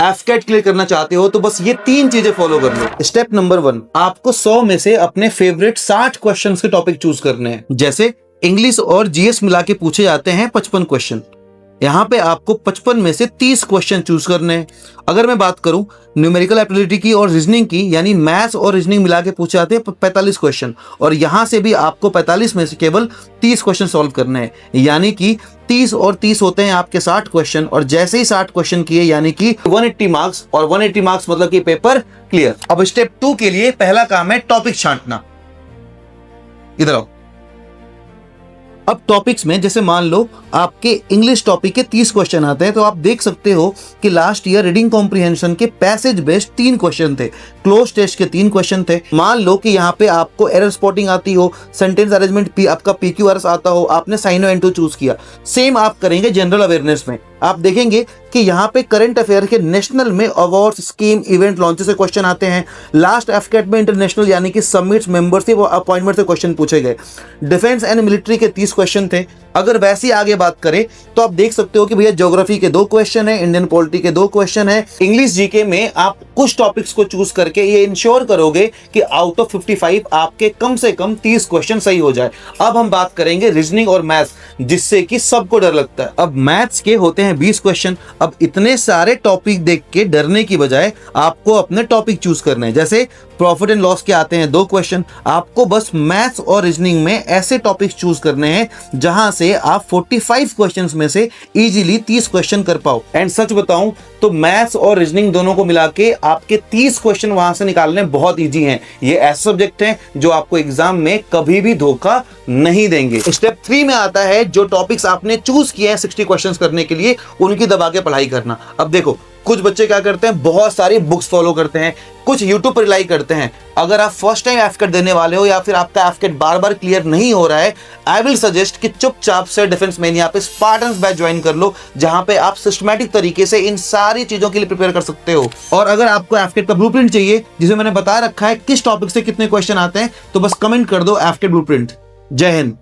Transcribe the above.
एफकेट clear करना चाहते हो तो बस ये 3 चीजें फॉलो कर लो। स्टेप नंबर 1, आपको 100 में से अपने फेवरेट 60 क्वेश्चंस के टॉपिक चूज करने हैं। जैसे इंग्लिश और जीएस मिला के पूछे जाते हैं 55 क्वेश्चन, यहाँ पे आपको 55 में से 30 क्वेश्चन चूज करने हैं। अगर मैं बात करूं न्यूमेरिकल एबिलिटी की और रीजनिंग की, यानी मैथ्स और रीजनिंग मिला के पूछे जाते हैं 45 क्वेश्चन, और यहाँ से भी आपको 45 में से केवल 30 क्वेश्चन सॉल्व करने हैं, यानी कि 30 और 30 होते हैं आपके 60 क्वेश्चन। और जैसे ही 60 क्वेश्चन किए यानी कि 180 मार्क्स, और 180 मार्क्स मतलब कि पेपर क्लियर। अब स्टेप 2 के लिए पहला काम है टॉपिक छांटना। इधर आओ। अब टॉपिक्स में जैसे मान लो आपके इंग्लिश टॉपिक के 30 क्वेश्चन आते हैं, तो आप देख सकते हो कि लास्ट ईयर रीडिंग कॉम्प्रिहेंशन के पैसेज बेस्ड 3 क्वेश्चन थे, क्लोज टेस्ट के 3 क्वेश्चन थे। मान लो कि यहाँ पे आपको एरर स्पॉटिंग आती हो, सेंटेंस अरेंजमेंट आपका PQRS आता हो, आपने साइनो एंटो चूज किया। सेम आप करेंगे जनरल अवेयरनेस में। आप देखेंगे कि यहाँ पे करंट अफेयर के नेशनल में अवार्ड स्कीम इवेंट लॉन्चेस से क्वेश्चन आते हैं। लास्ट एफकेट में इंटरनेशनल यानी कि समिट्स मेंबरशिप और अपॉइंटमेंट से क्वेश्चन पूछे गए। डिफेंस एंड मिलिट्री के 30 क्वेश्चन थे। अगर वैसे आगे बात करें तो आप देख सकते हो कि भैया ज्योग्राफी के 2 क्वेश्चन है, इंडियन पॉलिटी के 2 क्वेश्चन है। इंग्लिश जीके में आप कुछ टॉपिक्स को चूज करके ये इंश्योर करोगे कि आउट ऑफ 55 आपके कम से कम 30 क्वेश्चन सही हो जाए। अब हम बात करेंगे रीजनिंग और मैथ्स, जिससे कि सबको डर लगता है। अब मैथ्स के होते हैं 20 क्वेश्चन। अब इतने सारे टॉपिक देख के डरने की बजाय आपको अपने टॉपिक चूज करने हैं। जैसे प्रॉफिट एंड लॉस के आते हैं 2 क्वेश्चन, आपको बस मैथ्स और रीजनिंग में ऐसे टॉपिक्स चूज करने हैं जहां से आप 45 क्वेश्चंस में से इजीली 30 क्वेश्चन कर पाओ। एंड सच बताऊं तो मैथ्स और रीजनिंग दोनों को मिला के आपके 30 क्वेश्चन वहां से निकालने बहुत इजी हैं। ये ऐसे सब्जेक्ट हैं जो आपको एग्जाम में कभी भी धोखा नहीं देंगे। स्टेप 3 में आता है जो टॉपिक्स आपने चूज किए हैं 60 क्वेश्चंस करने के लिए, उनकी दबा के पढ़ाई करना। अब देखो, कुछ बच्चे क्या करते हैं, बहुत सारी बुक्स फॉलो करते हैं, कुछ यूट्यूब पर रिलाई करते हैं। अगर आप फर्स्ट टाइम एफकेट देने वाले हो या फिर आपका एफकेट बार बार क्लियर नहीं हो रहा है, आई विल सजेस्ट कि चुपचाप से डिफेंस मैनिया पे स्पार्टन्स बैच ज्वाइन कर लो, जहां पे आप सिस्टमैटिक तरीके से इन सारी चीजों के लिए प्रिपेयर कर सकते हो। और अगर आपको एफकेट का ब्लूप्रिंट चाहिए जिसमें मैंने बता रखा है किस टॉपिक से कितने क्वेश्चन आते हैं, तो बस कमेंट कर दो एफकेट ब्लूप्रिंट। जय हिंद।